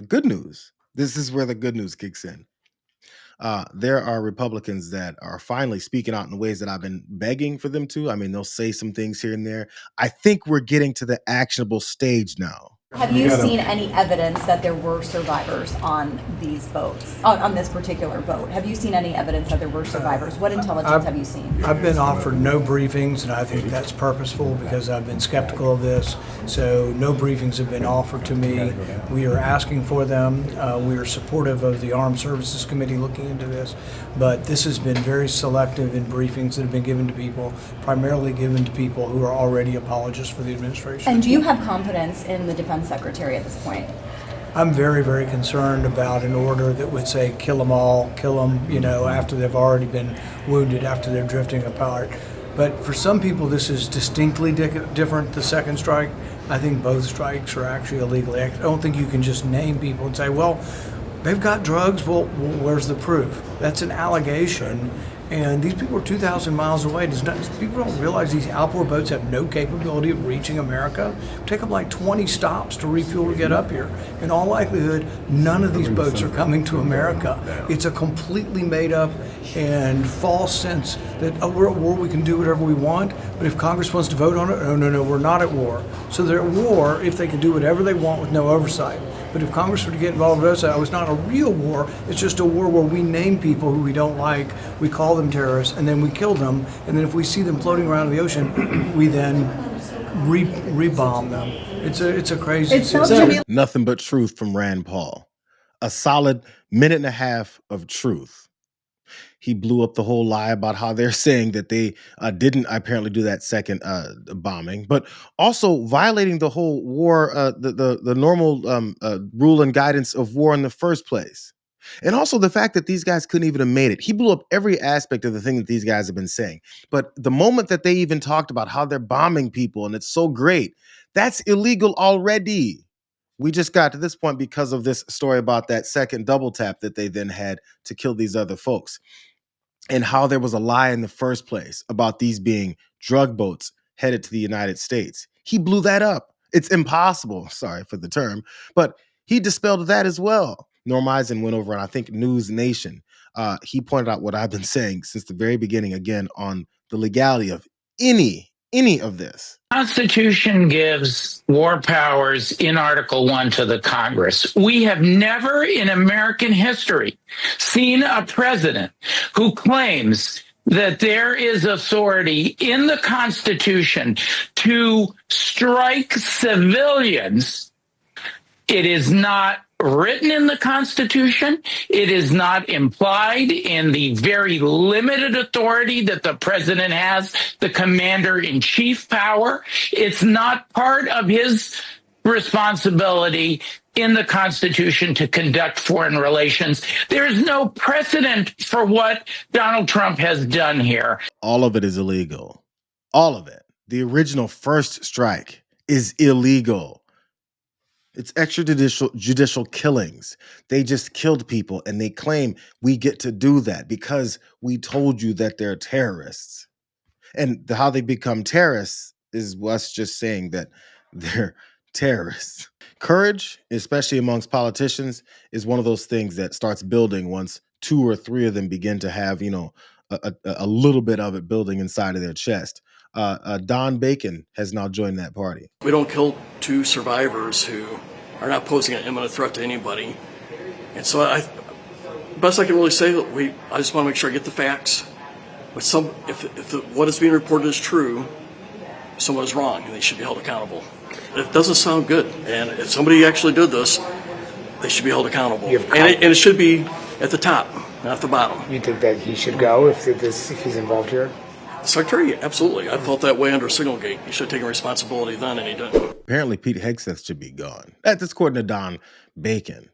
The good news. This is where the good news kicks in. There are Republicans that are finally speaking out in ways that I've been begging for them to. I mean, they'll say some things here and there. I think we're getting to the actionable stage now. Have you seen any evidence that there were survivors on these boats, on this particular boat? Have you seen any evidence that there were survivors? What intelligence have you seen? I've been offered no briefings, and I think that's purposeful because I've been skeptical of this. So no briefings have been offered to me. We are asking for them. We are supportive of the Armed Services Committee looking into this. But this has been very selective in briefings that have been given to people, primarily given to people who are already apologists for the administration. And do you have confidence in the Defense Secretary at this point? I'm very, very concerned about an order that would say kill them all, kill them, after they've already been wounded, after they're drifting apart. But for some people, this is distinctly different, the second strike. I think both strikes are actually illegal. I don't think you can just name people and say, well, they've got drugs, well, where's the proof? That's an allegation. And these people are 2,000 miles away. People don't realize these outboard boats have no capability of reaching America. It take them like 20 stops to refuel to get up here. In all likelihood, none of these boats are coming to America. It's a completely made up and false sense that we're at war, we can do whatever we want, but if Congress wants to vote on it, no, we're not at war. So they're at war if they can do whatever they want with no oversight. But if Congress were to get involved with oversight, it's not a real war, it's just a war where we name people who we don't like, we call them terrorists, and then we kill them, and then if we see them floating around in the ocean, we then re-bomb them. It's a crazy system. Nothing but truth from Rand Paul. A solid minute and a half of truth. He blew up the whole lie about how they're saying that they didn't apparently do that second bombing, but also violating the whole war, the normal rule and guidance of war in the first place. And also the fact that these guys couldn't even have made it. He blew up every aspect of the thing that these guys have been saying. But the moment that they even talked about how they're bombing people and it's so great, that's illegal already. We just got to this point because of this story about that second double tap that they then had to kill these other folks. And how there was a lie in the first place about these being drug boats headed to the United States. He blew that up. It's impossible, sorry for the term, but he dispelled that as well. Norm Eisen went over on, I think, News Nation. He pointed out what I've been saying since the very beginning, again, on the legality of any of this. Constitution gives war powers in Article 1 to the Congress. We have never in American history seen a president who claims that there is authority in the Constitution to strike civilians. It is not written in the Constitution. It is not implied in the very limited authority that the president has, the commander-in-chief power. It's not part of his responsibility in the Constitution to conduct foreign relations. There is no precedent for what Donald Trump has done here. All of it is illegal. All of it. The original first strike is illegal. It's extrajudicial killings. They just killed people and they claim we get to do that because we told you that they're terrorists. And how they become terrorists is us just saying that they're terrorists. Courage, especially amongst politicians, is one of those things that starts building once 2 or 3 of them begin to have, a little bit of it building inside of their chest. Don Bacon has now joined that party. We don't kill 2 survivors who are not posing an imminent threat to anybody. And so best I can really say, I just want to make sure I get the facts. But if what is being reported is true, someone is wrong and they should be held accountable. It doesn't sound good. And if somebody actually did this, they should be held accountable. And it should be at the top, not at the bottom. You think that he should go if he's involved here? Secretary, absolutely. I felt that way under Signalgate. He should have taken responsibility then, and he didn't. Apparently, Pete Hegseth should be gone. That's according to Don Bacon.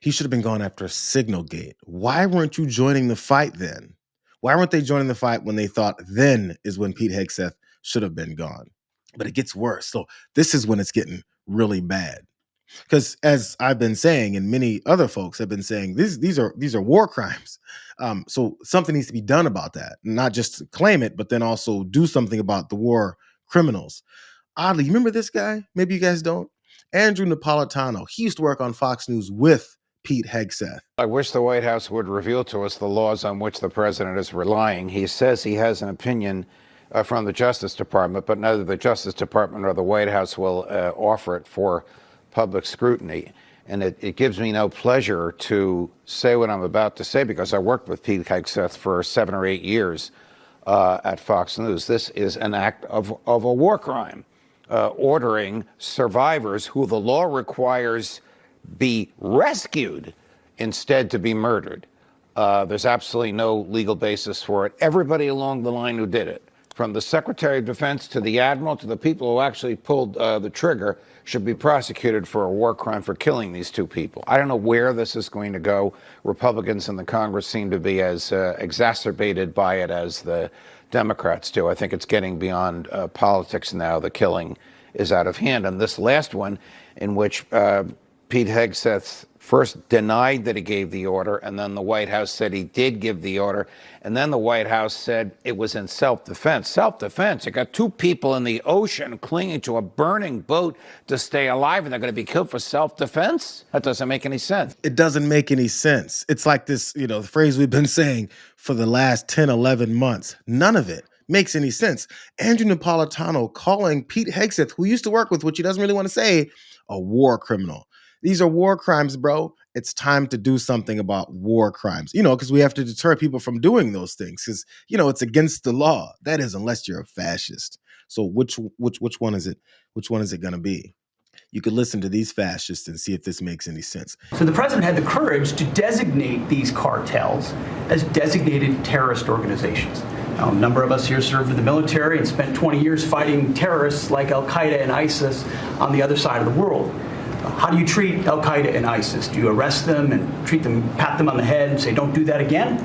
He should have been gone after Signalgate. Why weren't you joining the fight then? Why weren't they joining the fight when they thought then is when Pete Hegseth should have been gone? But it gets worse. So this is when it's getting really bad. Because as I've been saying, and many other folks have been saying, these are war crimes. So something needs to be done about that. Not just claim it, but then also do something about the war criminals. Oddly, you remember this guy? Maybe you guys don't. Andrew Napolitano. He used to work on Fox News with Pete Hegseth. I wish the White House would reveal to us the laws on which the president is relying. He says he has an opinion from the Justice Department, but neither the Justice Department or the White House will offer it for public scrutiny. And it gives me no pleasure to say what I'm about to say because I worked with Pete Hegseth for 7 or 8 years at Fox News. This is an act of a war crime, ordering survivors who the law requires be rescued instead to be murdered. There's absolutely no legal basis for it. Everybody along the line who did it, from the Secretary of Defense to the Admiral to the people who actually pulled the trigger, should be prosecuted for a war crime for killing these 2 people. I don't know where this is going to go. Republicans in the Congress seem to be as exacerbated by it as the Democrats do. I think it's getting beyond politics now. The killing is out of hand. And this last one, in which Pete Hegseth first denied that he gave the order, and then the White House said he did give the order, and then the White House said it was in self-defense. Self-defense. You got 2 people in the ocean clinging to a burning boat to stay alive, and they're going to be killed for self-defense? That doesn't make any sense. It doesn't make any sense. It's like this, the phrase we've been saying for the last 10, 11 months. None of it makes any sense. Andrew Napolitano calling Pete Hegseth, who used to work with, which he doesn't really want to say, a war criminal. These are war crimes, bro. It's time to do something about war crimes, because we have to deter people from doing those things because, it's against the law. That is, unless you're a fascist. So which one is it? Which one is it going to be? You could listen to these fascists and see if this makes any sense. So the president had the courage to designate these cartels as designated terrorist organizations. Now, a number of us here served in the military and spent 20 years fighting terrorists like Al-Qaeda and ISIS on the other side of the world. How do you treat Al-Qaeda and ISIS? Do you arrest them and pat them on the head and say, don't do that again?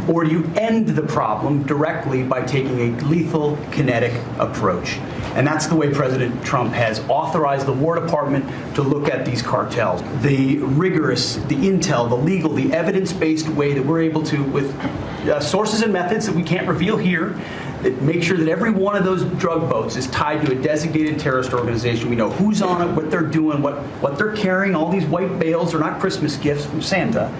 Or do you end the problem directly by taking a lethal, kinetic approach? And that's the way President Trump has authorized the War Department to look at these cartels. The rigorous, the intel, the legal, the evidence-based way that we're able to, with sources and methods that we can't reveal here, that make sure that every one of those drug boats is tied to a designated terrorist organization. We know who's on it, what they're doing, what they're carrying. All these white bales are not Christmas gifts from Santa.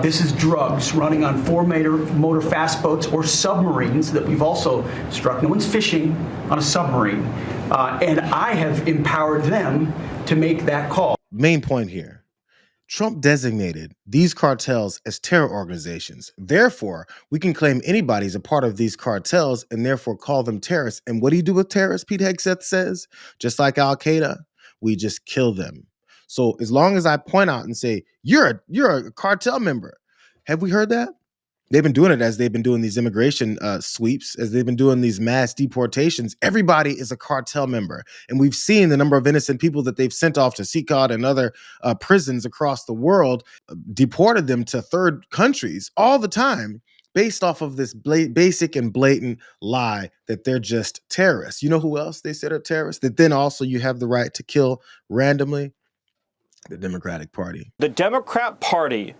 This is drugs running on 4-motor fast boats or submarines that we've also struck. No one's fishing on a submarine. And I have empowered them to make that call. Main point here. Trump designated these cartels as terror organizations. Therefore, we can claim anybody's a part of these cartels and therefore call them terrorists. And what do you do with terrorists, Pete Hegseth says? Just like Al-Qaeda, we just kill them. So as long as I point out and say, you're a cartel member, have we heard that? They've been doing it as they've been doing these immigration sweeps, as they've been doing these mass deportations. Everybody is a cartel member. And we've seen the number of innocent people that they've sent off to CICOD and other prisons across the world, deported them to third countries all the time based off of this basic and blatant lie that they're just terrorists. You know who else they said are terrorists? That then also you have the right to kill randomly? The Democratic Party. The Democrat Party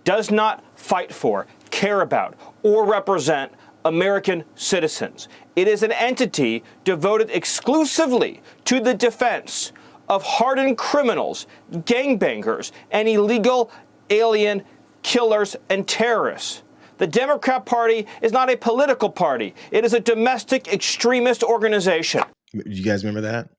does not fight for, care about, or represent American citizens. It is an entity devoted exclusively to the defense of hardened criminals, gangbangers, and illegal alien killers and terrorists. The Democrat Party is not a political party. It is a domestic extremist organization. You guys remember that?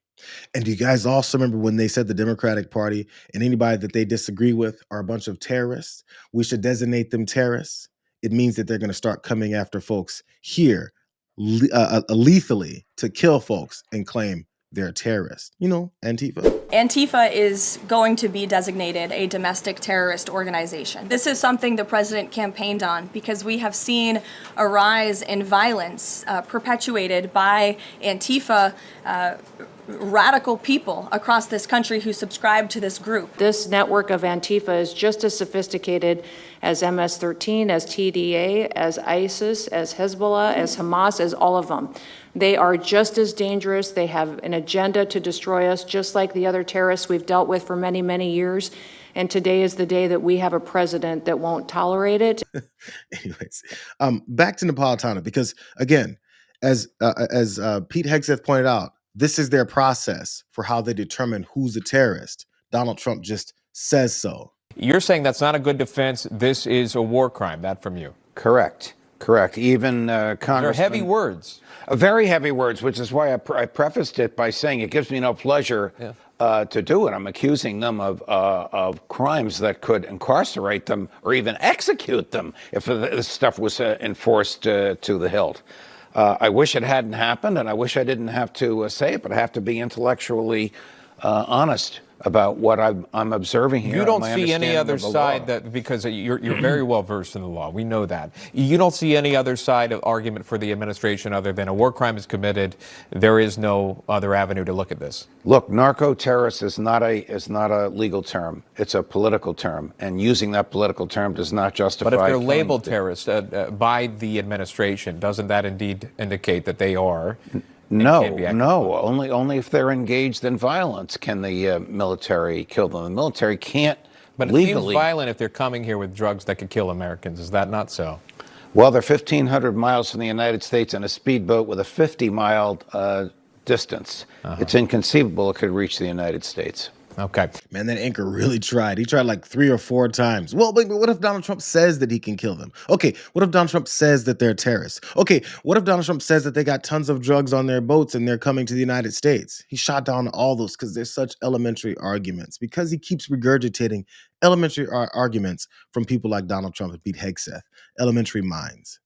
And do you guys also remember when they said the Democratic Party and anybody that they disagree with are a bunch of terrorists? We should designate them terrorists. It means that they're going to start coming after folks here lethally to kill folks and claim they're terrorists. Antifa. Antifa is going to be designated a domestic terrorist organization. This is something the president campaigned on because we have seen a rise in violence perpetuated by Antifa radical people across this country who subscribe to this group. This network of Antifa is just as sophisticated as MS-13, as TDA, as ISIS, as Hezbollah, as Hamas, as all of them. They are just as dangerous. They have an agenda to destroy us, just like the other terrorists we've dealt with for many, many years. And today is the day that we have a president that won't tolerate it. Anyways, back to Napolitano, because again, as Pete Hegseth pointed out, This is their process for how they determine who's a terrorist. Donald Trump just says so. You're saying that's not a good defense. This is a war crime. That from you. Correct. Even They're Congressman... heavy words. Very heavy words, which is why I prefaced it by saying it gives me no pleasure to do it. I'm accusing them of crimes that could incarcerate them or even execute them if this stuff was enforced to the hilt. I wish it hadn't happened, and I wish I didn't have to say it, but I have to be intellectually honest about what I'm observing here. You don't see any other side that, because you're very well versed in the law. We know that. You don't see any other side of argument for the administration other than a war crime is committed. There is no other avenue to look at this. Look, narco-terrorist is not a legal term. It's a political term, and using that political term does not justify. But if they're labeled terrorists by the administration, doesn't that indeed indicate that they are? No. Only if they're engaged in violence can the military kill them. The military can't But it legally. seems violent if they're coming here with drugs that could kill Americans. Is that not so? Well, they're 1,500 miles from the United States in a speedboat with a 50-mile distance. It's inconceivable it could reach the United States. Okay. Man, that anchor really tried. He tried like 3 or 4 times. Well, but what if Donald Trump says that he can kill them? Okay, what if Donald Trump says that they're terrorists? Okay, what if Donald Trump says that they got tons of drugs on their boats and they're coming to the United States? He shot down all those because they're such elementary arguments, because he keeps regurgitating elementary arguments from people like Donald Trump and Pete Hegseth, elementary minds.